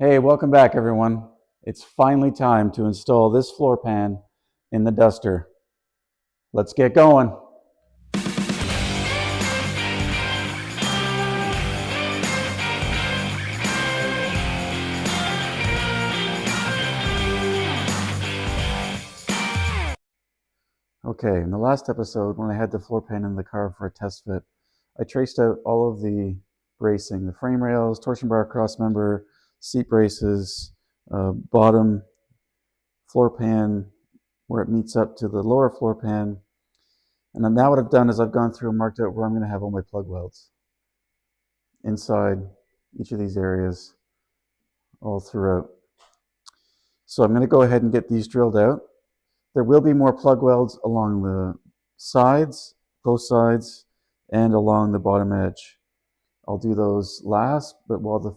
Hey, welcome back everyone. It's finally time to install this floor pan in the Duster. Let's get going. Okay, in the last episode when I had the floor pan in the car for a test fit, I traced out all of the bracing, the frame rails, torsion bar cross member, seat braces, bottom floor pan where it meets up to the lower floor pan. And then now what I've done is I've gone through and marked out where I'm going to have all my plug welds inside each of these areas all throughout. So I'm going to go ahead and get these drilled out. There will be more plug welds along the sides, both sides, and along the bottom edge. I'll do those last, but while the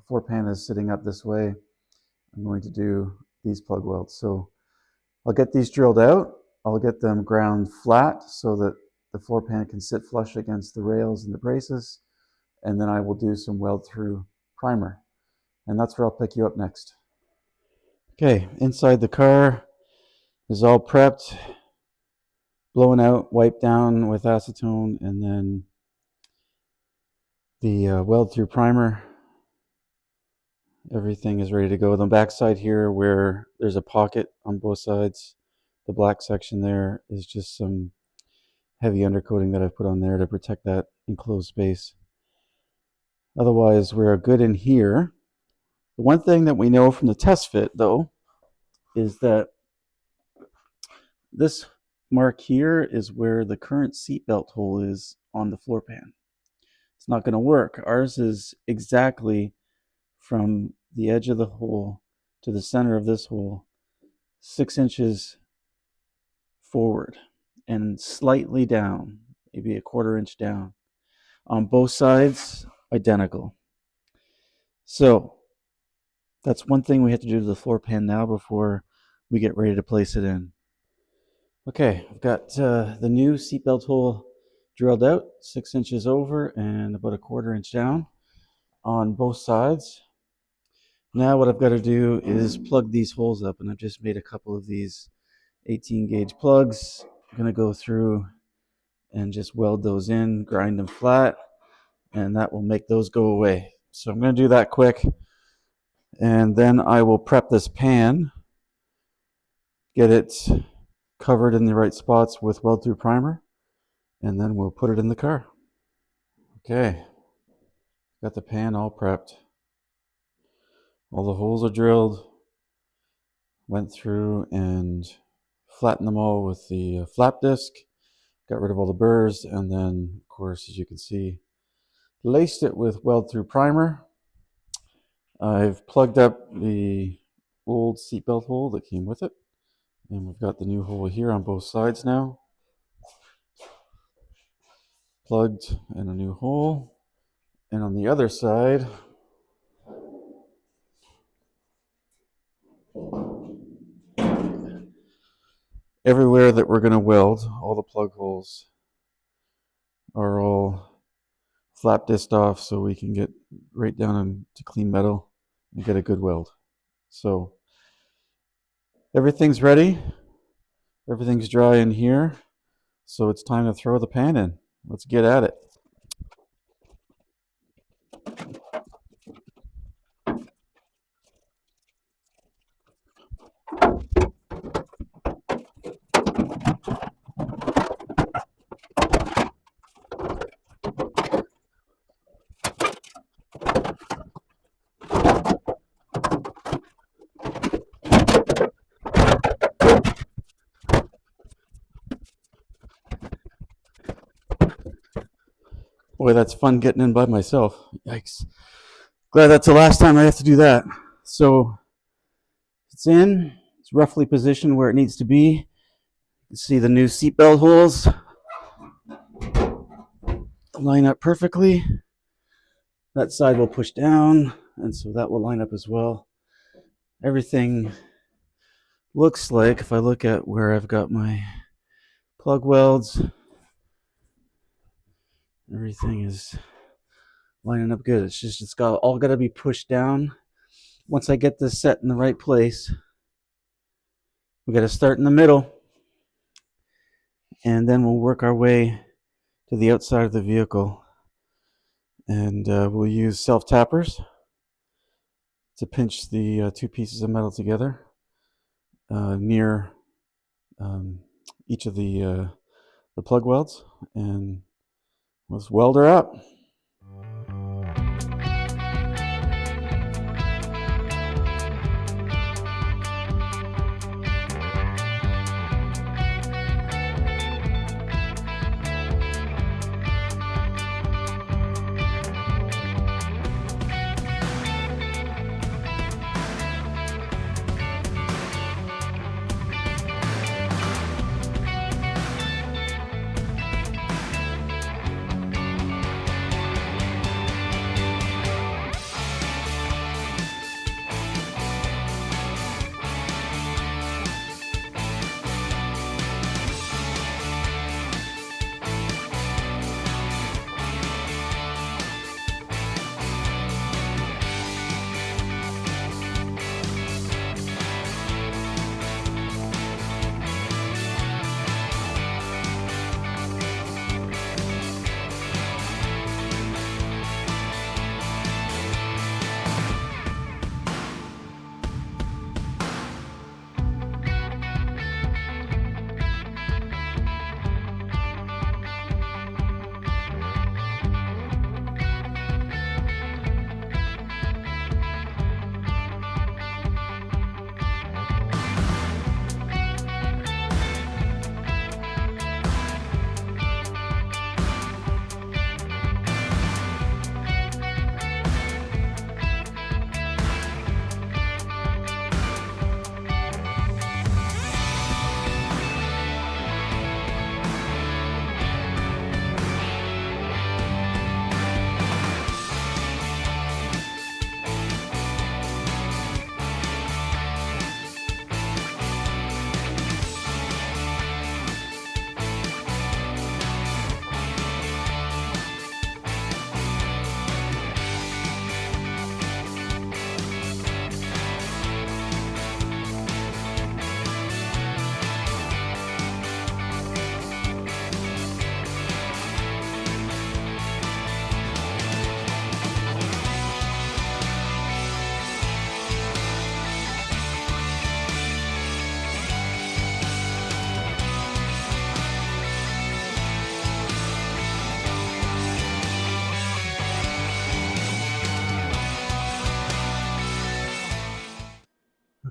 floor pan is sitting up this way, I'm going to do these plug welds. So I'll get these drilled out. I'll get them ground flat so that the floor pan can sit flush against the rails and the braces, and then I will do some weld through primer. And that's where I'll pick you up next. Okay, inside the car is all prepped, blown out, wiped down with acetone, and then the weld through primer. Everything is ready to go. The back side here where there's a pocket on both sides, the black section there is just some heavy undercoating that I've put on there to protect that enclosed space. Otherwise, we're good in here. The one thing that we know from the test fit, though, is that this mark here is where the current seatbelt hole is on the floor pan. It's not going to work. Ours is exactly from the edge of the hole to the center of this hole, 6 inches forward and slightly down, maybe a 1/4 inch down. On both sides, identical. So that's one thing we have to do to the floor pan now before we get ready to place it in. Okay, I've got the new seatbelt hole drilled out, 6 inches over and about a 1/4 inch down on both sides. Now what I've got to do is plug these holes up, and I've just made a couple of these 18 gauge plugs. I'm going to go through and just weld those in, grind them flat, and that will make those go away. So I'm going to do that quick, and then I will prep this pan, get it covered in the right spots with weld through primer, and then we'll put it in the car. Okay, got the pan all prepped. All the holes are drilled. Went through and flattened them all with the flap disc. Got rid of all the burrs, and then, of course, as you can see, laced it with weld through primer. I've plugged up the old seatbelt hole that came with it, and we've got the new hole here on both sides now. Plugged in a new hole, and on the other side, everywhere that we're going to weld, all the plug holes are all flap disced off so we can get right down into clean metal and get a good weld. So everything's ready. Everything's dry in here. So it's time to throw the pan in. Let's get at it. Boy, that's fun getting in by myself. Yikes. Glad that's the last time I have to do that. So it's in. It's roughly positioned where it needs to be. You can see the new seatbelt holes line up perfectly. That side will push down, and so that will line up as well. Everything looks like, if I look at where I've got my plug welds, everything is lining up good. It's got to be pushed down Once I get this set in the right place, we got to start in the middle, and then we'll work our way to the outside of the vehicle. And we'll use self-tappers to pinch the two pieces of metal together near each of the plug welds, and let's weld her up.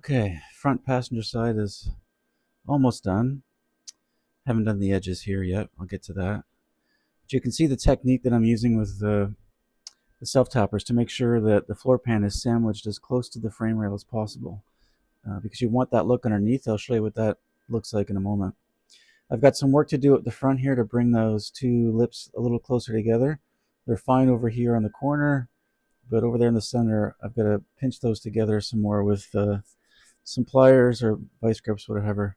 Okay, front passenger side is almost done. Haven't done the edges here yet. I'll get to that. But you can see the technique that I'm using with the self-tappers to make sure that the floor pan is sandwiched as close to the frame rail as possible, because you want that look underneath. I'll show you what that looks like in a moment. I've got some work to do at the front here to bring those two lips a little closer together. They're fine over here on the corner, but over there in the center, I've got to pinch those together some more with some pliers or vice grips, whatever.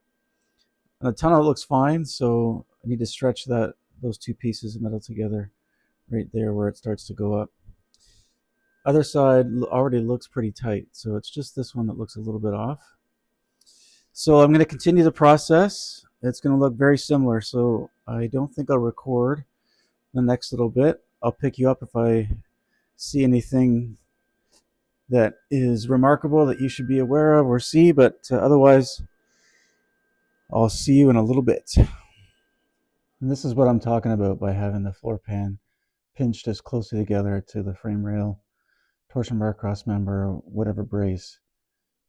And the tunnel looks fine, so I need to stretch those two pieces of metal together right there where it starts to go up. Other side already looks pretty tight, so it's just this one that looks a little bit off. So I'm going to continue the process. It's going to look very similar, so I don't think I'll record the next little bit. I'll pick you up if I see anything that is remarkable that you should be aware of or see, but otherwise I'll see you in a little bit. And this is what I'm talking about by having the floor pan pinched as closely together to the frame rail, torsion bar, cross member, whatever brace.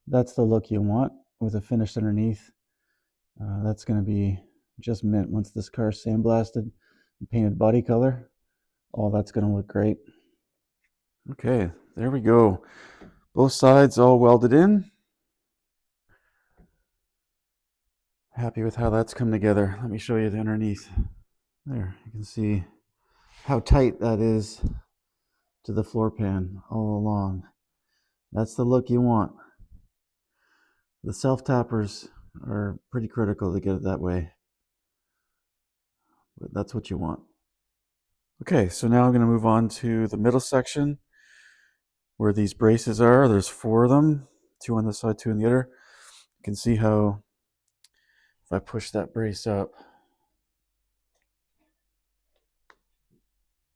That's the look you want with a finish underneath. That's going to be just mint once this car is sandblasted and painted body color. Oh, that's going to look great. Okay, there we go. Both sides all welded in. Happy with how that's come together. Let me show you the underneath. There, you can see how tight that is to the floor pan all along. That's the look you want. The self-tappers are pretty critical to get it that way, but that's what you want. Okay, so now I'm going to move on to the middle section. where these braces are. There's 4 of them, 2 on this side, 2 on the other. You can see how if I push that brace up,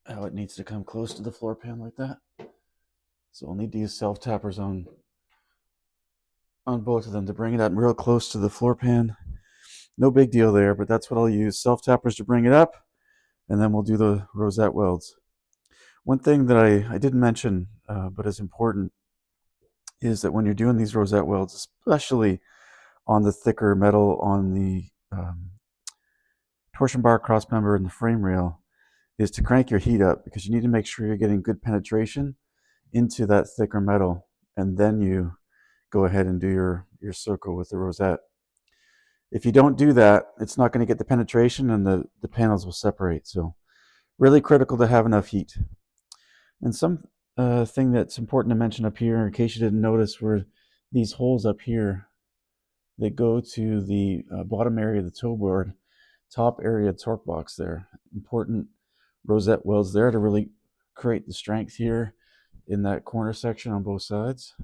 how it needs to come close to the floor pan like that. So I'll need to use self-tappers on both of them to bring it up real close to the floor pan. No big deal there, but that's what I'll use. Self-tappers to bring it up, and then we'll do the rosette welds. One thing that I didn't mention, but is important, is that when you're doing these rosette welds, especially on the thicker metal on the torsion bar, crossmember, and the frame rail, is to crank your heat up, because you need to make sure you're getting good penetration into that thicker metal, and then you go ahead and do your circle with the rosette. If you don't do that, it's not going to get the penetration, and the panels will separate. So really critical to have enough heat. And some thing that's important to mention up here, in case you didn't notice, were these holes up here that go to the bottom area of the toe board, top area torque box there. Important rosette welds there to really create the strength here in that corner section on both sides.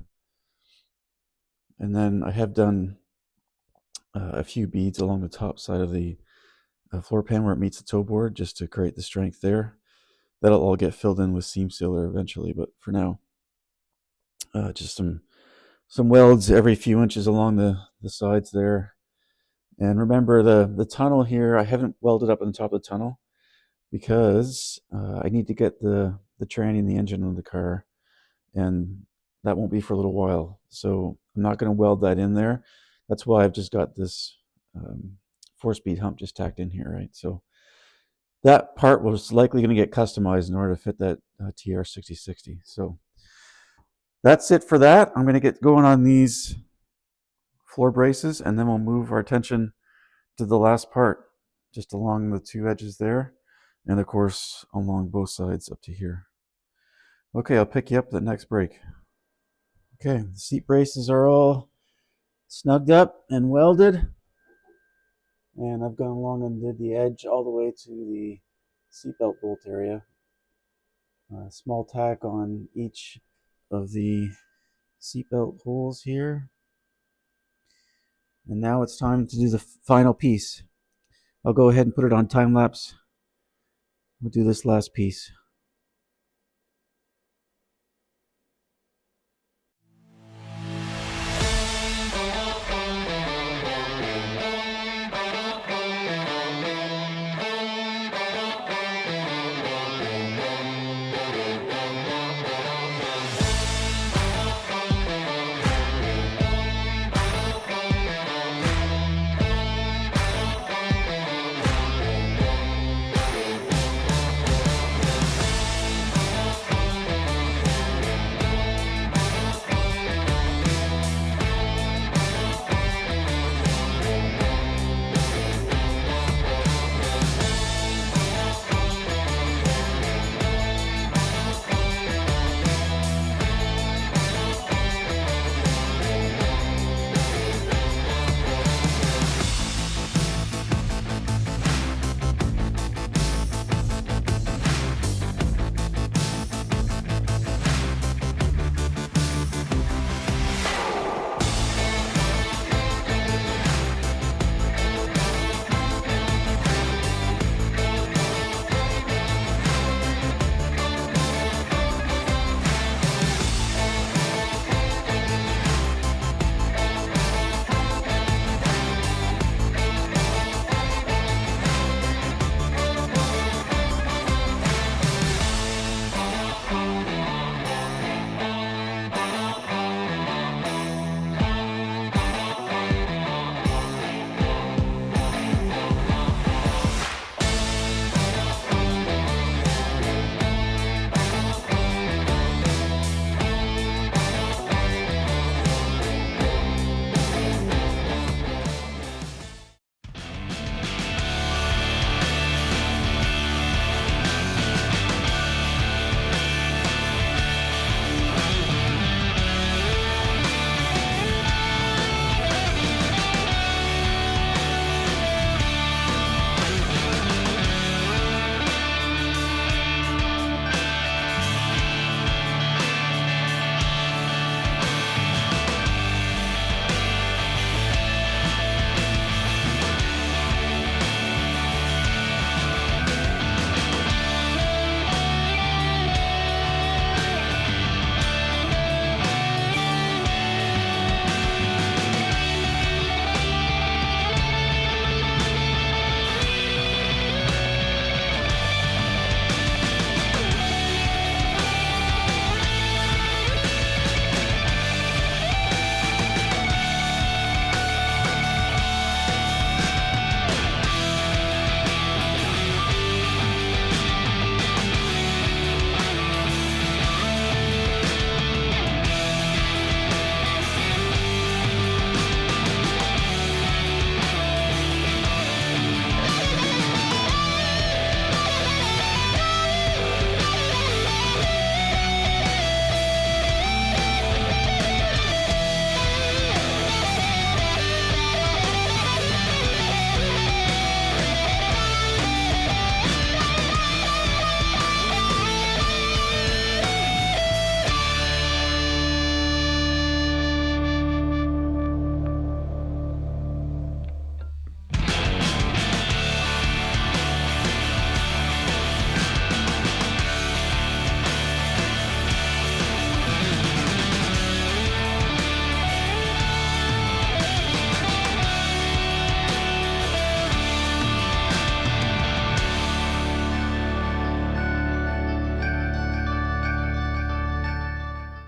And then I have done a few beads along the top side of the floor pan where it meets the toe board, just to create the strength there. That'll all get filled in with seam sealer eventually, but for now, just some welds every few inches along the sides there. And remember, the tunnel here, I haven't welded up on the top of the tunnel because I need to get the tranny and the engine of the car, and that won't be for a little while. So I'm not going to weld that in there. That's why I've just got this 4-speed hump just tacked in here, right? So that part was likely going to get customized in order to fit that TR6060. So that's it for that. I'm going to get going on these floor braces, and then we'll move our attention to the last part, just along the 2 edges there, and of course along both sides up to here. Okay, I'll pick you up at the next break. Okay, the seat braces are all snugged up and welded, and I've gone along and did the edge all the way to the seatbelt bolt area. Small tack on each of the seatbelt holes here. And now it's time to do the final piece. I'll go ahead and put it on time lapse. We'll do this last piece.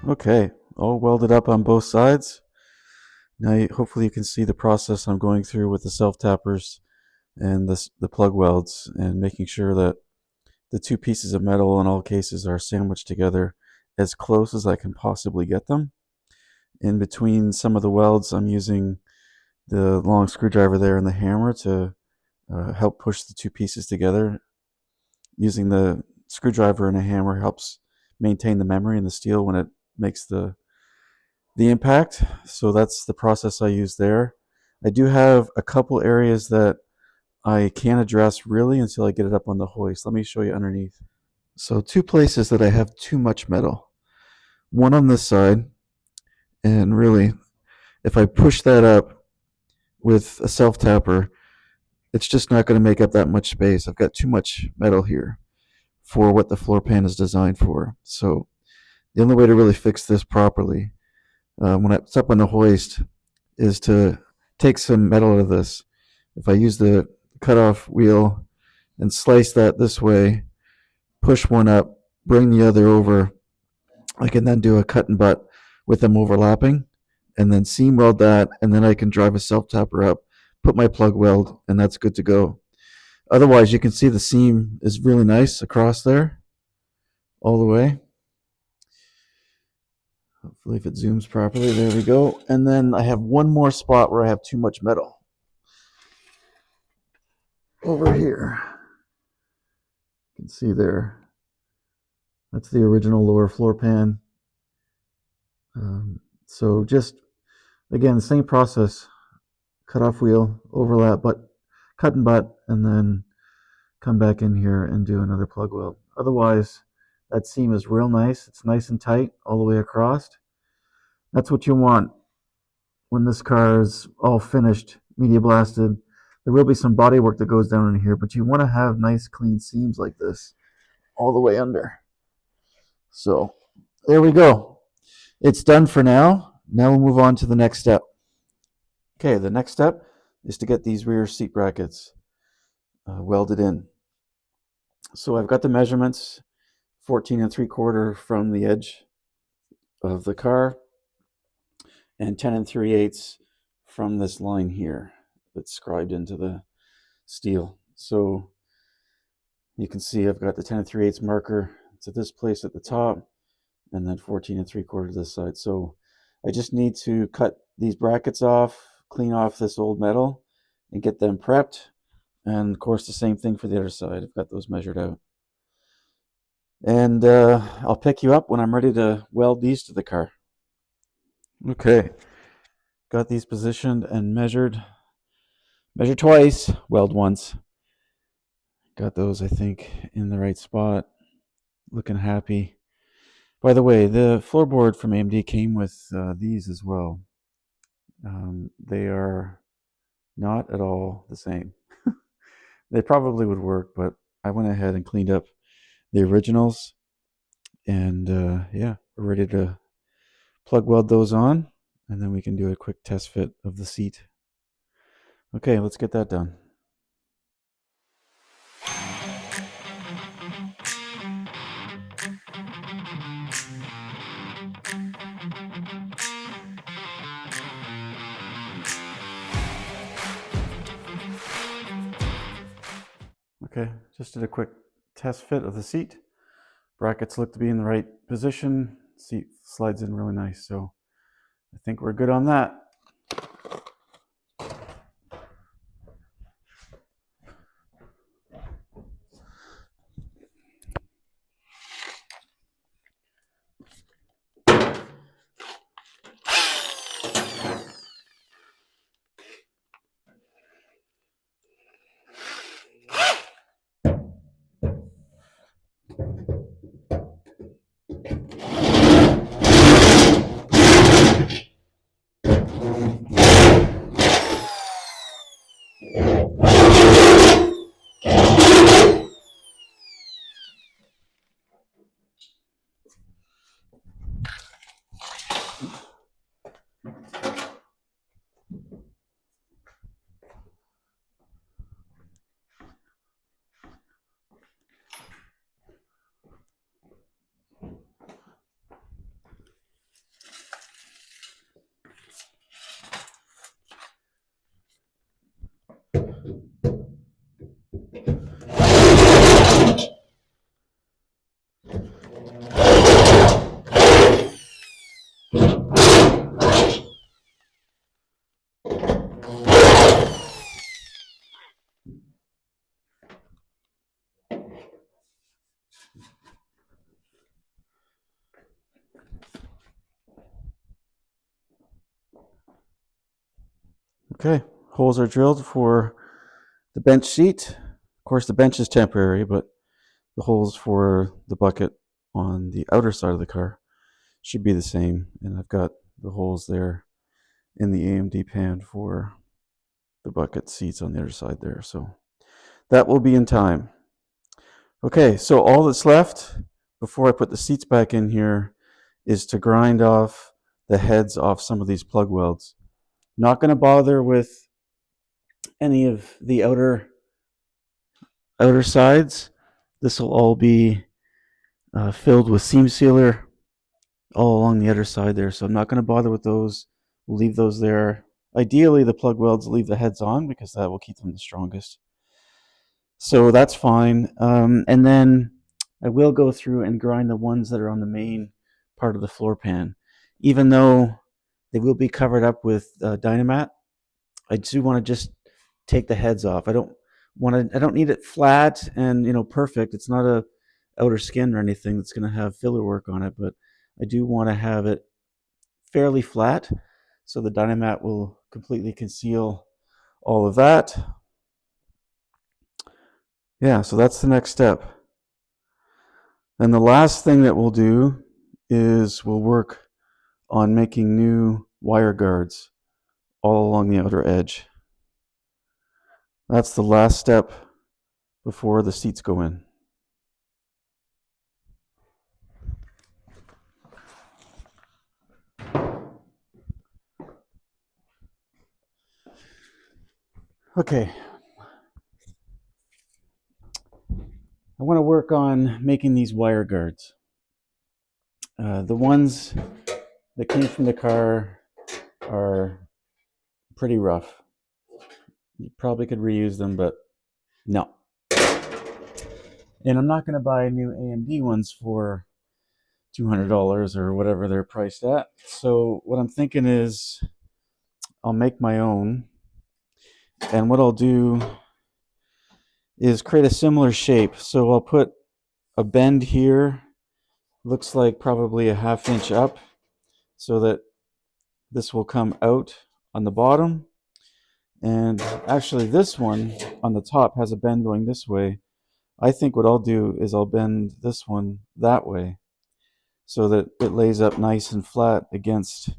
Okay, all welded up on both sides. Now, hopefully you can see the process I'm going through with the self-tappers and the plug welds, and making sure that the two pieces of metal in all cases are sandwiched together as close as I can possibly get them. In between some of the welds, I'm using the long screwdriver there and the hammer to help push the two pieces together. Using the screwdriver and a hammer helps maintain the memory in the steel when it makes the impact. So that's the process I use there. I do have a couple areas that I can't address really until I get it up on the hoist. Let me show you underneath. So two places that I have too much metal. One on this side, and really, if I push that up with a self-tapper, it's just not going to make up that much space. I've got too much metal here for what the floor pan is designed for. So the only way to really fix this properly, when it's up on the hoist, is to take some metal out of this. If I use the cutoff wheel and slice that this way, push one up, bring the other over, I can then do a cut and butt with them overlapping, and then seam weld that, and then I can drive a self-tapper up, put my plug weld, and that's good to go. Otherwise, you can see the seam is really nice across there, all the way. Hopefully if it zooms properly, there we go. And then I have one more spot where I have too much metal. Over here. You can see there. That's the original lower floor pan. So just, again, the same process. Cut off wheel, overlap, but cut and butt, and then come back in here and do another plug weld. Otherwise, that seam is real nice. It's nice and tight all the way across. That's what you want when this car is all finished, media blasted. There will be some body work that goes down in here, but you want to have nice clean seams like this all the way under. So there we go. It's done for now. Now we'll move on to the next step. Okay, the next step is to get these rear seat brackets welded in. So I've got the measurements, 14 3/4 from the edge of the car, and 10 3/8 from this line here that's scribed into the steel. So you can see I've got the 10 3/8 marker to this place at the top, and then 14 3/4 this side. So I just need to cut these brackets off, clean off this old metal, and get them prepped. And of course the same thing for the other side. I've got those measured out. And I'll pick you up when I'm ready to weld these to the car. Okay, got these positioned and measured. Measure twice, weld once. Got those, I think, in the right spot. Looking happy. By the way, the floorboard from AMD came with these as well. They are not at all the same. They probably would work, but I went ahead and cleaned up the originals, and yeah, we're ready to plug weld those on, and then we can do a quick test fit of the seat. Okay, let's get that done. Okay, just did a quick test fit of the seat. Brackets look to be in the right position. Seat slides in really nice, so I think we're good on that. Okay, holes are drilled for the bench seat. Of course, the bench is temporary, but the holes for the bucket on the outer side of the car should be the same. And I've got the holes there in the AMD pan for the bucket seats on the other side there. So that will be in time. Okay, so all that's left before I put the seats back in here is to grind off the heads off some of these plug welds. Not going to bother with any of the outer sides. This will all be filled with seam sealer all along the other side there. So I'm not going to bother with those. We'll leave those there. Ideally, the plug welds leave the heads on because that will keep them the strongest. So that's fine. And then I will go through and grind the ones that are on the main part of the floor pan. Even though they will be covered up with Dynamat, I do want to just take the heads off. I don't need it flat and perfect. It's not a outer skin or anything that's going to have filler work on it, but I do want to have it fairly flat so the Dynamat will completely conceal all of that. Yeah, so that's the next step. And the last thing that we'll do is we'll work on making new wire guards all along the outer edge. That's the last step before the seats go in. Okay. I want to work on making these wire guards. The ones that came from the car are pretty rough. You probably could reuse them, but no. And I'm not going to buy new AMD ones for $200 or whatever they're priced at. So what I'm thinking is I'll make my own. And what I'll do is create a similar shape. So I'll put a bend here, looks like probably a 1/2 inch up, so that this will come out on the bottom. And actually this one on the top has a bend going this way. I think what I'll do is I'll bend this one that way so that it lays up nice and flat against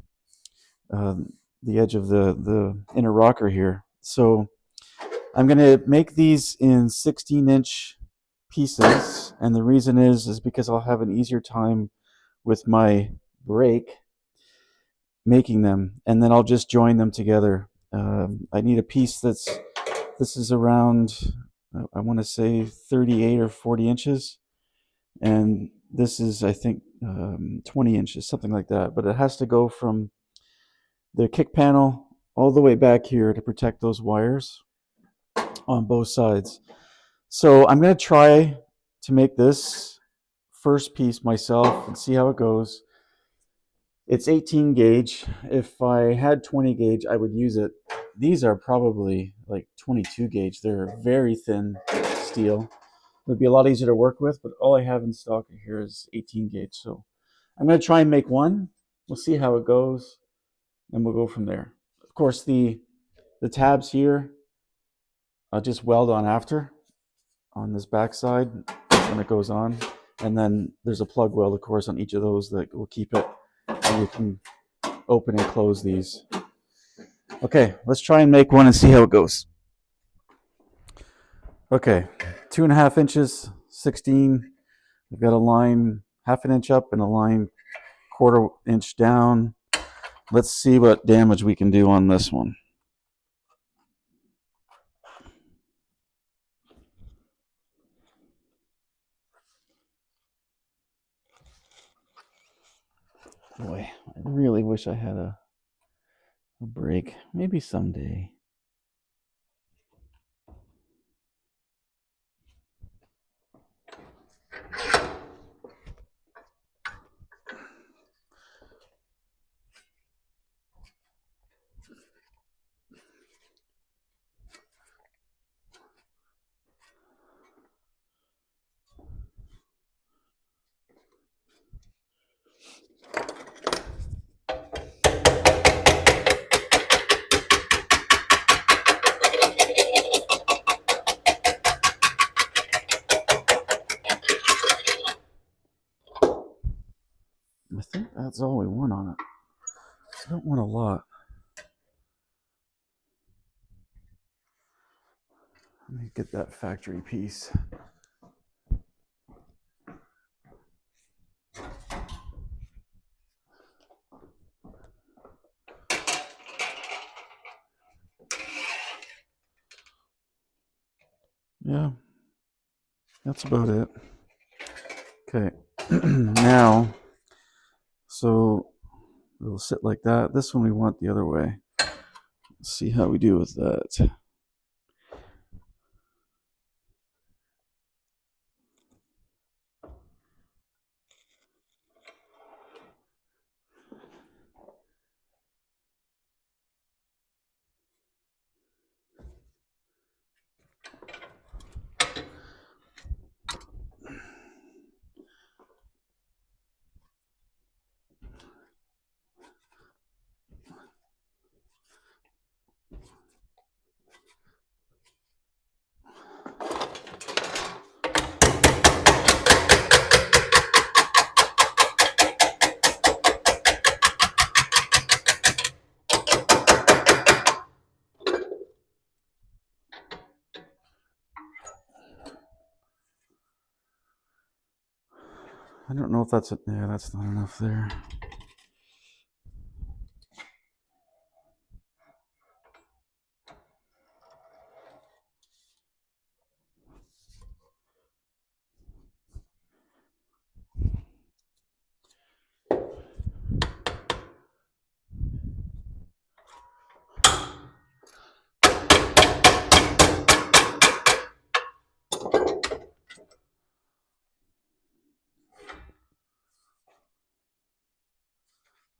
the edge of the inner rocker here. So I'm going to make these in 16-inch pieces, and the reason is because I'll have an easier time with my brake making them, and then I'll just join them together. I need a piece this is around, I want to say 38 or 40 inches, and this is, I think, 20 inches, something like that. But it has to go from the kick panel all the way back here to protect those wires on both sides. So I'm going to try to make this first piece myself and see how it goes. It's 18 gauge. If I had 20 gauge, I would use it. These are probably like 22 gauge. They're very thin steel. It would be a lot easier to work with, but all I have in stock here is 18 gauge. So I'm going to try and make one. We'll see how it goes, and we'll go from there. Of course, the tabs here, I'll just weld on after on this back side when it goes on. And then there's a plug weld, of course, on each of those that will keep it, and you can open and close these. Okay, let's try and make one and see how it goes. Okay, 2.5 inches, 16. We've got a line 1/2 inch up and a line 1/4 inch down. Let's see what damage we can do on this one. Boy, I really wish I had a break. Maybe someday. is all we want on it. I don't want a lot. Let me get that factory piece. Yeah, that's about it. Okay, now, so it'll sit like that. This one we want the other way. Let's see how we do with that. I don't know if that's yeah, that's not enough there.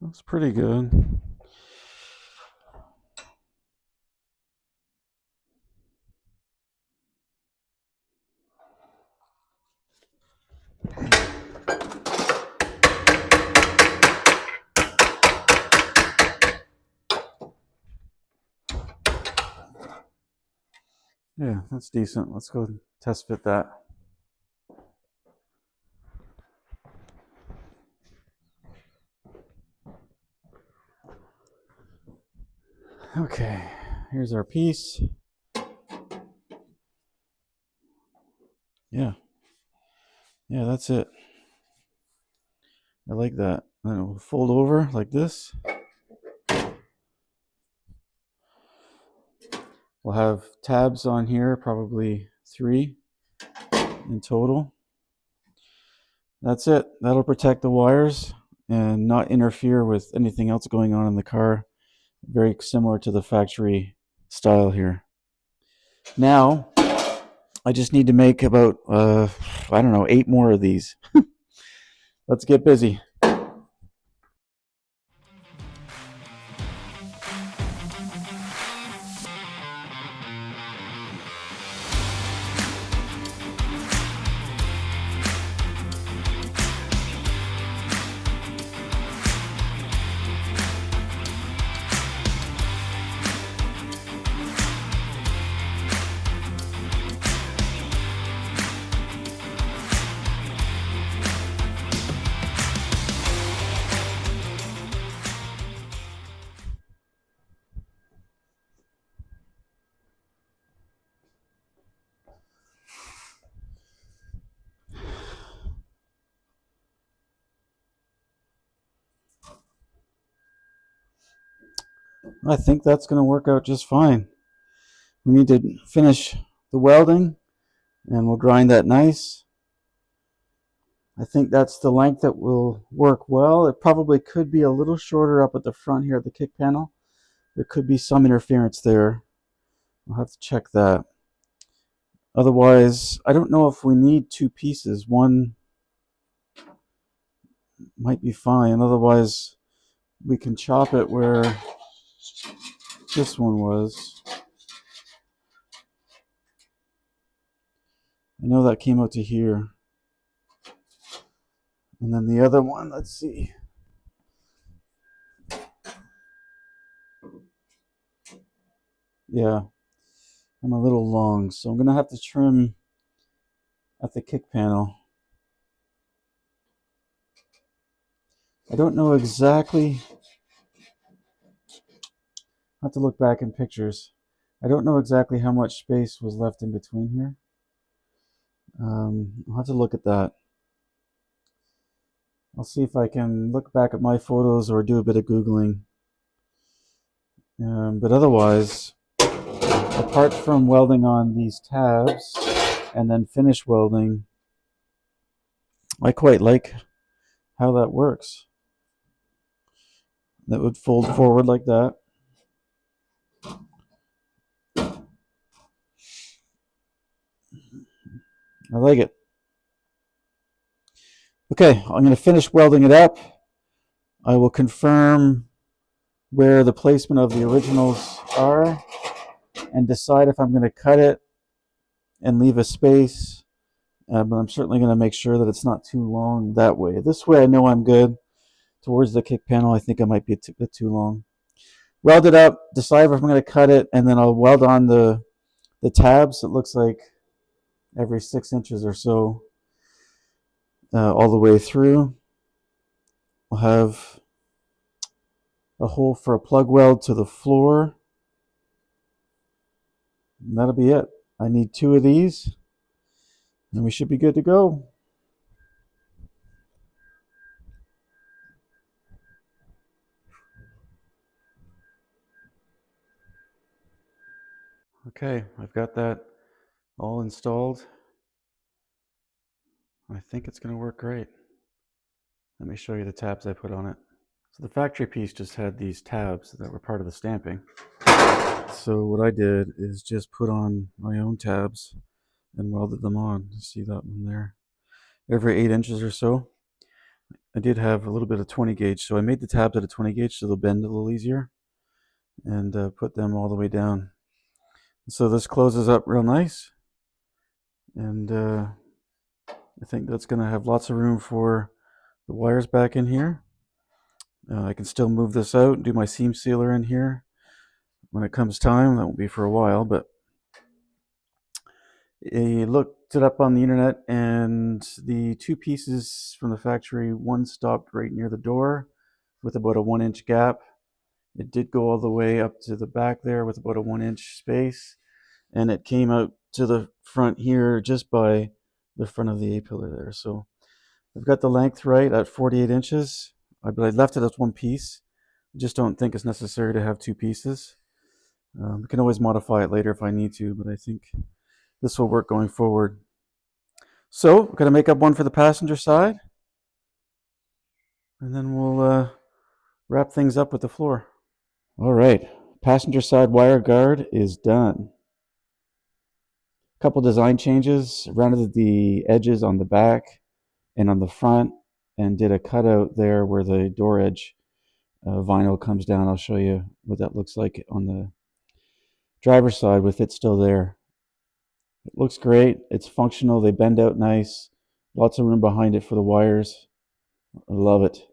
That's pretty good. Yeah, that's decent. Let's go test fit that. Okay, here's our piece. Yeah, that's it. I like that. Then it will fold over like this. We'll have tabs on here, probably 3 in total. That's it. That'll protect the wires and not interfere with anything else going on in the car. Very similar to the factory style here. Now, I just need to make about, I don't know, 8 more of these. Let's get busy. I think that's going to work out just fine. We need to finish the welding and we'll grind that nice. I think that's the length that will work well. It probably could be a little shorter up at the front here at the kick panel. There could be some interference there. I'll have to check that. Otherwise, I don't know if we need 2 pieces. One might be fine. Otherwise, we can chop it where this one was. I know that came out to here. And then the other one, let's see. Yeah, I'm a little long, so I'm going to have to trim at the kick panel. I don't know exactly. I have to look back in pictures. I don't know exactly how much space was left in between here. I'll have to look at that. I'll see if I can look back at my photos or do a bit of Googling. But otherwise, apart from welding on these tabs and then finish welding, I quite like how that works. That would fold forward like that. I like it. Okay, I'm going to finish welding it up. I will confirm where the placement of the originals are and decide if I'm going to cut it and leave a space. But I'm certainly going to make sure that it's not too long that way. This way I know I'm good. Towards the kick panel, I think I might be a bit too long. Weld it up, decide if I'm going to cut it, and then I'll weld on the tabs. It looks like every 6 inches or so all the way through. I'll have a hole for a plug weld to the floor. And that'll be it. I need 2 of these, and we should be good to go. Okay, I've got that all installed. I think it's going to work great. Let me show you the tabs I put on it. So the factory piece just had these tabs that were part of the stamping. So what I did is just put on my own tabs and welded them on. See that one there? Every 8 inches or so. I did have a little bit of 20 gauge, so I made the tabs out of 20 gauge so they'll bend a little easier, and put them all the way down. So this closes up real nice, and I think that's going to have lots of room for the wires back in here. I can still move this out and do my seam sealer in here when it comes time. That won't be for a while, but I looked it up on the internet, and the 2 pieces from the factory, one stopped right near the door with about a 1-inch gap. It did go all the way up to the back there with about a 1-inch space, and it came out to the front here just by the front of the A-pillar there. So I've got the length right at 48 inches, but I left it as 1 piece. I just don't think it's necessary to have 2 pieces. I can always modify it later if I need to, but I think this will work going forward. So I'm going to make up one for the passenger side, and then we'll wrap things up with the floor. All right, passenger side wire guard is done. A couple design changes, rounded the edges on the back and on the front, and did a cutout there where the door edge vinyl comes down. I'll show you what that looks like on the driver's side with it still there. It looks great. It's functional. They bend out nice. Lots of room behind it for the wires. I love it.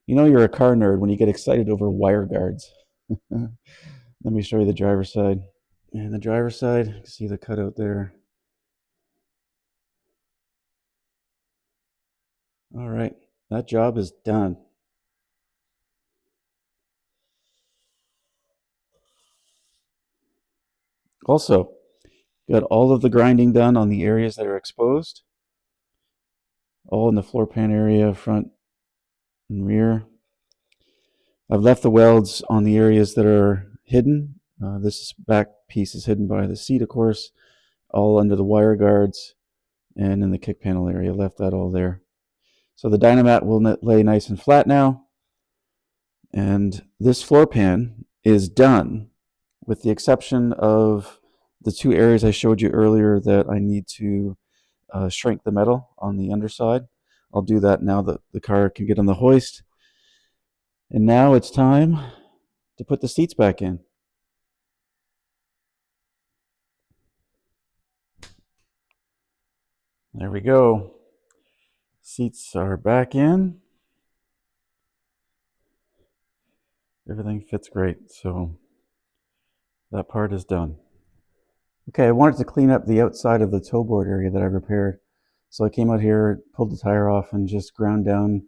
You know you're a car nerd when you get excited over wire guards. Let me show you the driver's side. And the driver's side, you can see the cutout there. All right, that job is done. Also, got all of the grinding done on the areas that are exposed, all in the floor pan area, front and rear. I've left the welds on the areas that are hidden. This back piece is hidden by the seat, of course, all under the wire guards and in the kick panel area. Left that all there. So the Dynamat will lay nice and flat now. And this floor pan is done, with the exception of the 2 areas I showed you earlier that I need to shrink the metal on the underside. I'll do that now that the car can get on the hoist. And now it's time to put the seats back in. There we go. Seats are back in. Everything fits great, so that part is done. Okay, I wanted to clean up the outside of the toe board area that I repaired. So I came out here, pulled the tire off, and just ground down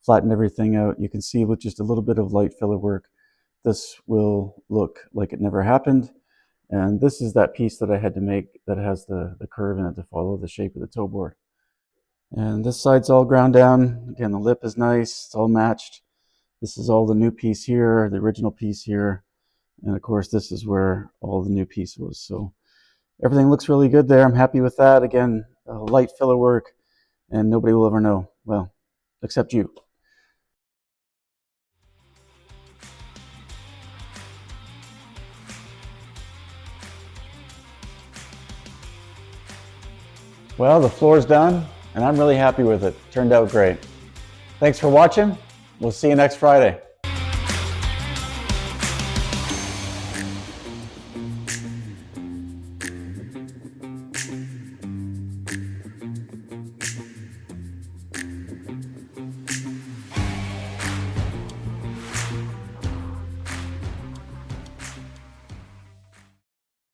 flattened everything out. You can see with just a little bit of light filler work, this will look like it never happened. And this is that piece that I had to make that has the curve in it to follow the shape of the toe board. And this side's all ground down. Again, the lip is nice, it's all matched. This is all the new piece here, the original piece here. And of course, this is where all the new piece was. So everything looks really good there. I'm happy with that. Again, light filler work, and nobody will ever know. Well, except you. Well, the floor's done, and I'm really happy with it. Turned out great. Thanks for watching. We'll see you next Friday.